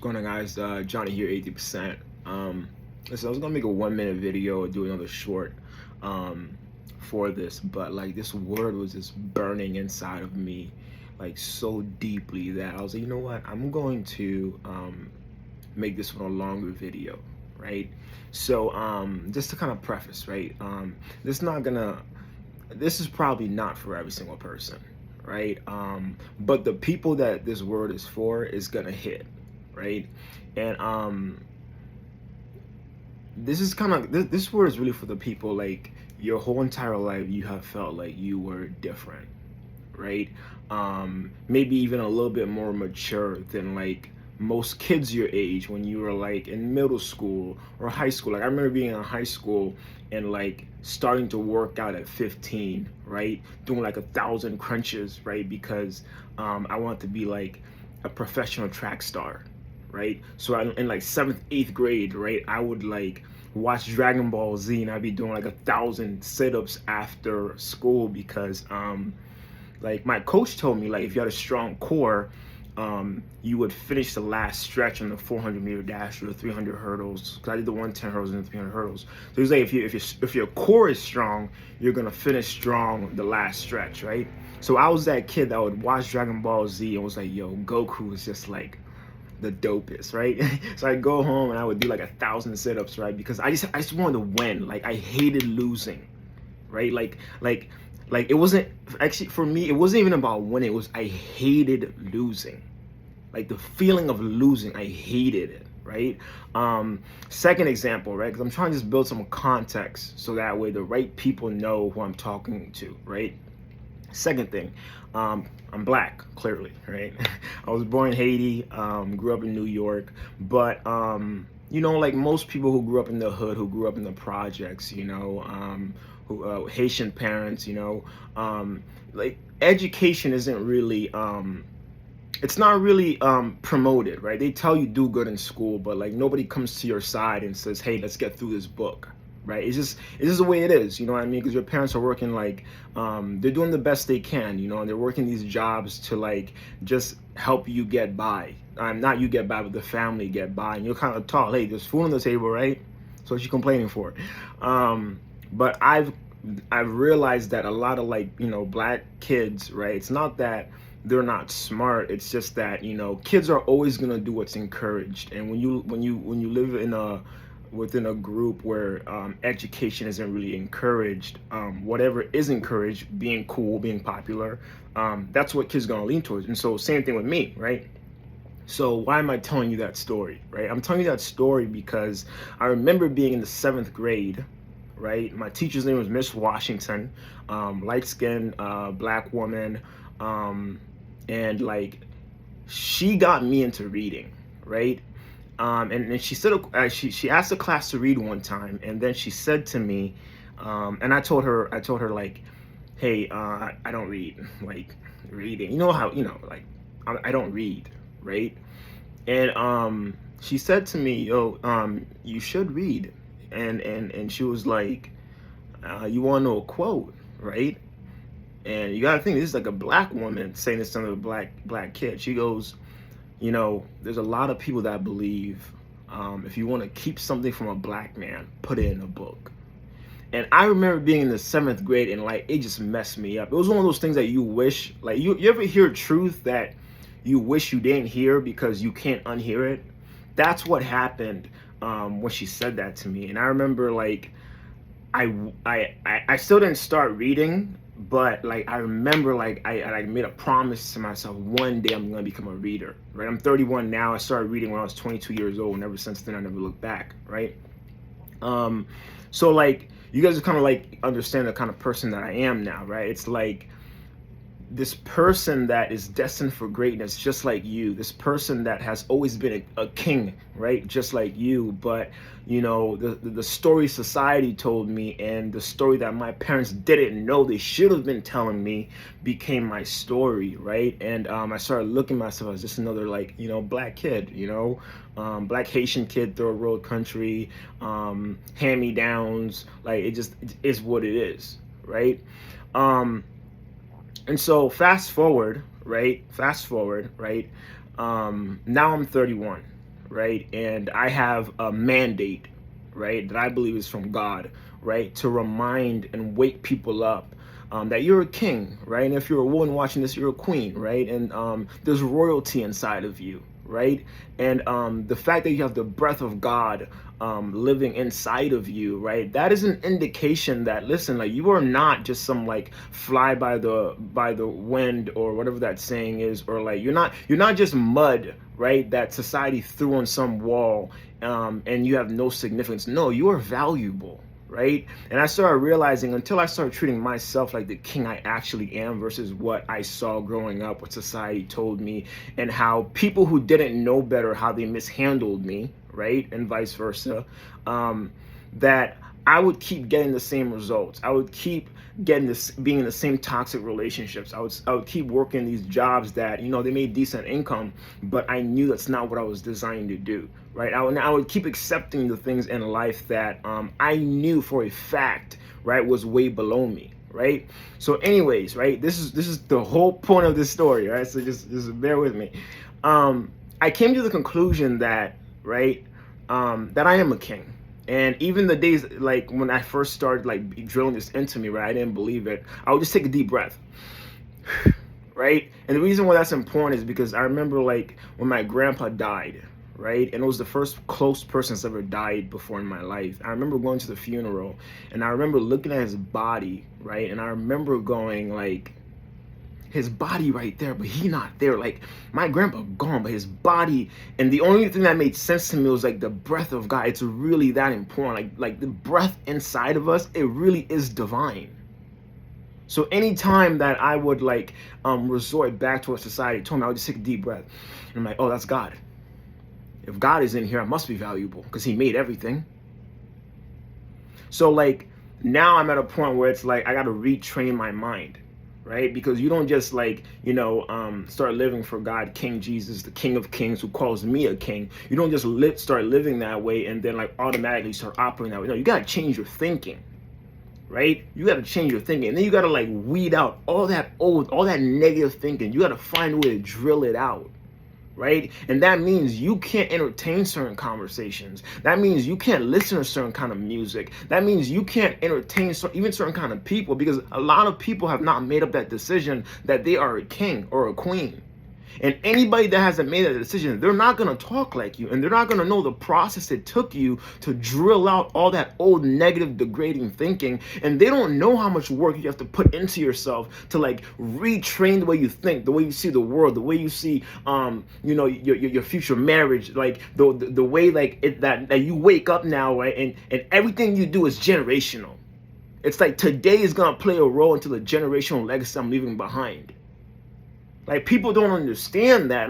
What's going on, guys? Johnny here, 80%. Listen, I was gonna make a 1 minute video or do another short for this, but like this word was just burning inside of me like so deeply that I was like, you know what? I'm going to make this one a longer video, right? So just to kind of preface, right? This is probably not for every single person, right? But the people that this word is for is gonna hit, right? And this is kind of this word is really for the people like your whole entire life you have felt like you were different, right? Maybe even a little bit more mature than like most kids your age when you were like in middle school or high school. Like I remember being in high school and like starting to work out at 15, right? Doing like 1,000 crunches, right? Because I wanted to be like a professional track star, right? So in like 7th, 8th grade, right, I would like watch Dragon Ball Z and I'd be doing like 1,000 sit-ups after school because like my coach told me like if you had a strong core, you would finish the last stretch on the 400-meter dash or the 300 hurdles. Because I did the 110 hurdles and the 300 hurdles. So he's like, if your core is strong, you're gonna finish strong the last stretch, right? So I was that kid that would watch Dragon Ball Z and was like, yo, Goku is just like the dopest, right? So I'd go home and I would do like 1,000 sit-ups, right? Because I just wanted to win. Like I hated losing, right? Like it wasn't actually for me, it wasn't even about winning. It was I hated losing. Like the feeling of losing, I hated it, right? Second example, right? Because I'm trying to just build some context so that way the right people know who I'm talking to, right? Second thing, I'm black, clearly, right? I was born in Haiti, grew up in New York, but you know, like most people who grew up in the hood, who grew up in the projects, you know, who Haitian parents, you know, like education isn't really it's not really promoted, right? They tell you do good in school, but like nobody comes to your side and says, hey, let's get through this book, right? It's just the way it is, you know what I mean? Because your parents are working like they're doing the best they can, you know, and they're working these jobs to like just help you get by. Not you get by, but the family get by, and you're kind of taught, hey, there's food on the table, right? So what you complaining for? But I've realized that a lot of like, you know, black kids, right? It's not that they're not smart. It's just that, you know, kids are always gonna do what's encouraged. And when you live in within a group where education isn't really encouraged, whatever is encouraged, being cool, being popular, that's what kids gonna lean towards. And so same thing with me, right? So why am I telling you that story, right? I'm telling you that story because I remember being in the 7th grade, right? My teacher's name was Miss Washington, light-skinned black woman, and like she got me into reading, right? And she said she asked the class to read one time, and then she said to me, and I told her like, hey, I don't read, like reading. You know how like I don't read, right? And she said to me, yo, you should read, and she was like, you want to know a quote, right? And you gotta think this is like a black woman saying this to another black kid. She goes, you know, there's a lot of people that believe if you want to keep something from a black man, put it in a book. And I remember being in the 7th grade and like it just messed me up. It was one of those things that you wish, like you ever hear truth that you wish you didn't hear because you can't unhear it? That's what happened when she said that to me. And I remember like I still didn't start reading, but like I remember like I made a promise to myself, one day I'm gonna become a reader, right? I'm 31 now. I started reading when I was 22 years old, and ever since then I never looked back, right? So like you guys are kind of like understand the kind of person that I am now, right? It's like this person that is destined for greatness, just like you, this person that has always been a king, right? Just like you. But you know, the story society told me and the story that my parents didn't know they should have been telling me became my story, right? And I started looking at myself as just another like, you know, black kid, you know, black Haitian kid, third world country, hand-me-downs, like it is what it is, right? And so fast forward, right? Now I'm 31, right? And I have a mandate, right, that I believe is from God, right, to remind and wake people up that you're a king, right? And if you're a woman watching this, you're a queen, right? And there's royalty inside of you, right? And the fact that you have the breath of God living inside of you, right? That is an indication that, listen, like, you are not just some like fly by the wind, or whatever that saying is, or like you're not just mud, right? That society threw on some wall, and you have no significance. No, you are valuable. Right? And I started realizing, until I started treating myself like the king I actually am versus what I saw growing up, what society told me, and how people who didn't know better, how they mishandled me, right? And vice versa, that I would keep getting the same results. I would keep getting this, being in the same toxic relationships. I would keep working these jobs that, they made decent income, but I knew that's not what I was designed to do, right? I would keep accepting the things in life that I knew for a fact, right, was way below me, right? So anyways, right, this is the whole point of this story, right? So just bear with me. I came to the conclusion that, right, that I am a king. And even the days, like, when I first started like drilling this into me, right, I didn't believe it. I would just take a deep breath, right? And the reason why that's important is because I remember, like, when my grandpa died, right, and it was the first close person that's ever died before in my life. I remember going to the funeral, and I remember looking at his body, right, and I remember going, like, his body right there, but he not there. Like, my grandpa gone, but his body. And the only thing that made sense to me was like the breath of God. It's really that important. Like the breath inside of us, it really is divine. So anytime that I would like resort back to what society told me, I would just take a deep breath. And I'm like, oh, that's God. If God is in here, I must be valuable because he made everything. So like, now I'm at a point where it's like I got to retrain my mind, right? Because you don't just like, start living for God, King Jesus, the King of Kings, who calls me a king. You don't just start living that way and then like automatically start operating that way. No, you got to change your thinking, right? You got to change your thinking. And then you got to like weed out all that negative thinking. You got to find a way to drill it out. Right? And that means you can't entertain certain conversations. That means you can't listen to certain kind of music. That means you can't entertain even certain kind of people, because a lot of people have not made up that decision that they are a king or a queen. And anybody that hasn't made that decision, they're not going to talk like you, and they're not going to know the process it took you to drill out all that old negative degrading thinking. And they don't know how much work you have to put into yourself to like retrain the way you think, the way you see the world, the way you see your future marriage, like the way like that you wake up now, right? And everything you do is generational. It's like today is going to play a role into the generational legacy I'm leaving behind. Like, people don't understand that,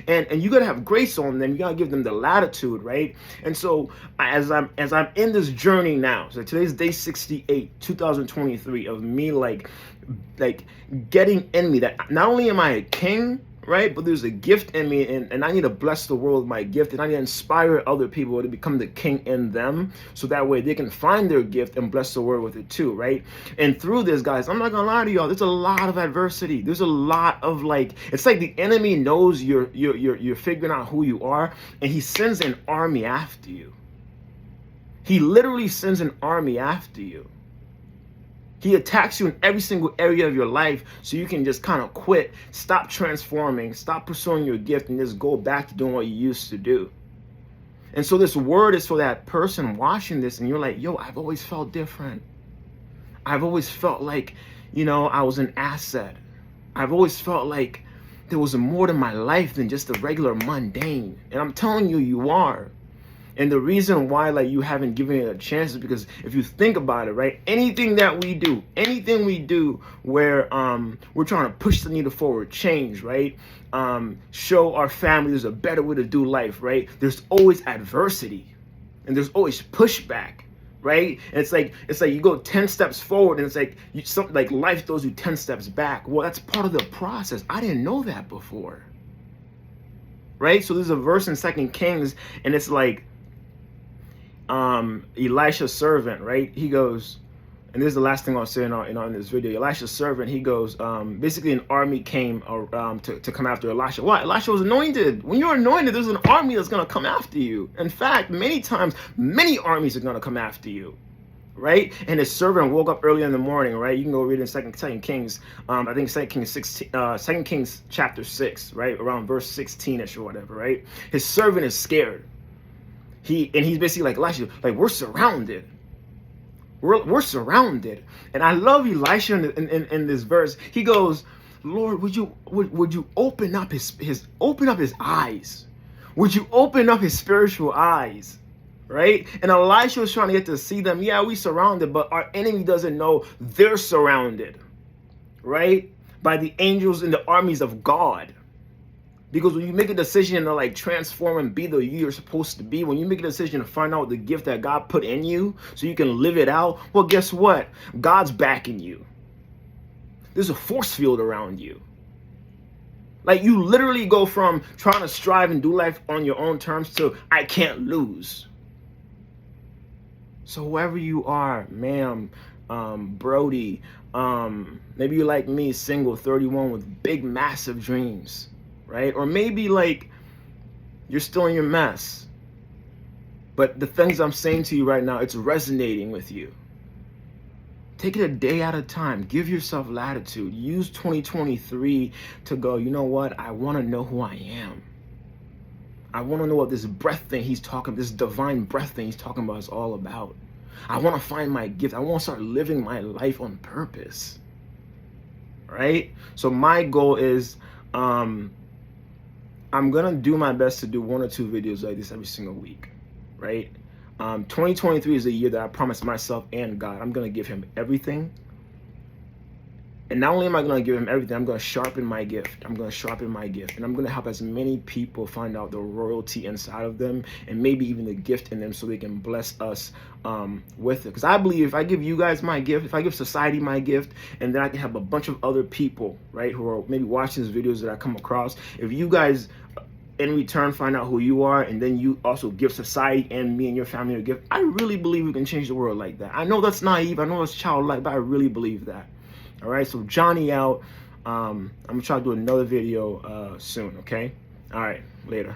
and you gotta have grace on them. You gotta give them the latitude, right? And so as I'm in this journey now, so today's day 68, 2023, of me like getting in me that not only am I a king, right, but there's a gift in me, and I need to bless the world with my gift, and I need to inspire other people to become the king in them, so that way they can find their gift and bless the world with it too, right? And through this, guys, I'm not gonna lie to y'all, there's a lot of adversity. There's a lot of like, it's like the enemy knows you're figuring out who you are, and he sends an army after you. He literally sends an army after you. He attacks you in every single area of your life, so you can just kind of quit, stop transforming, stop pursuing your gift, and just go back to doing what you used to do. And so this word is for that person watching this, and you're like, yo, I've always felt different. I've always felt like, I was an asset. I've always felt like there was more to my life than just the regular mundane. And I'm telling you, you are. And the reason why like you haven't given it a chance is because if you think about it, right, anything we do where we're trying to push the needle forward, change, right, show our family there's a better way to do life, right, there's always adversity and there's always pushback, right? And it's like you go 10 steps forward and it's like life throws you 10 steps back. Well, that's part of the process. I didn't know that before, right? So there's a verse in 2 Kings, and it's like Elisha's servant, right? He goes, and this is the last thing I'll say in this video. Elisha's servant, he goes, basically an army came to come after Elisha. Why? Elisha was anointed. When you're anointed, there's an army that's going to come after you. In fact, many times, many armies are going to come after you. Right? And his servant woke up early in the morning, right? You can go read in Second Kings, I think 2 Kings 16, 2 Kings chapter 6, right? Around verse 16-ish or whatever, right? His servant is scared. He's basically like, Elisha, like, we're surrounded. We're surrounded. And I love Elisha in this verse. He goes, Lord, would you open up his eyes? Would you open up his spiritual eyes? Right? And Elisha was trying to get to see them. Yeah, we surrounded, but our enemy doesn't know they're surrounded. Right? By the angels and the armies of God. Because when you make a decision to like transform and be the you you're supposed to be, when you make a decision to find out the gift that God put in you so you can live it out, well, guess what? God's backing you. There's a force field around you. Like, you literally go from trying to strive and do life on your own terms to I can't lose. So whoever you are, ma'am, Brody, maybe you're like me, single, 31 with big, massive dreams, right? Or maybe like you're still in your mess. But the things I'm saying to you right now, it's resonating with you. Take it a day at a time. Give yourself latitude. Use 2023 to go, you know what? I want to know who I am. I want to know what this breath thing he's talking, this divine breath thing he's talking about is all about. I want to find my gift. I want to start living my life on purpose. Right? So my goal is, I'm going to do my best to do 1 or 2 videos like this every single week. Right? 2023 is a year that I promised myself and God, I'm going to give him everything. And not only am I going to give him everything, I'm going to sharpen my gift. I'm going to sharpen my gift. And I'm going to help as many people find out the royalty inside of them and maybe even the gift in them so they can bless us with it. Because I believe if I give you guys my gift, if I give society my gift, and then I can have a bunch of other people, right, who are maybe watching these videos that I come across, if you guys in return find out who you are and then you also give society and me and your family a gift, I really believe we can change the world like that. I know that's naive. I know that's childlike, but I really believe that. All right, so Johnny out. I'm gonna try to do another video soon, okay? All right, later.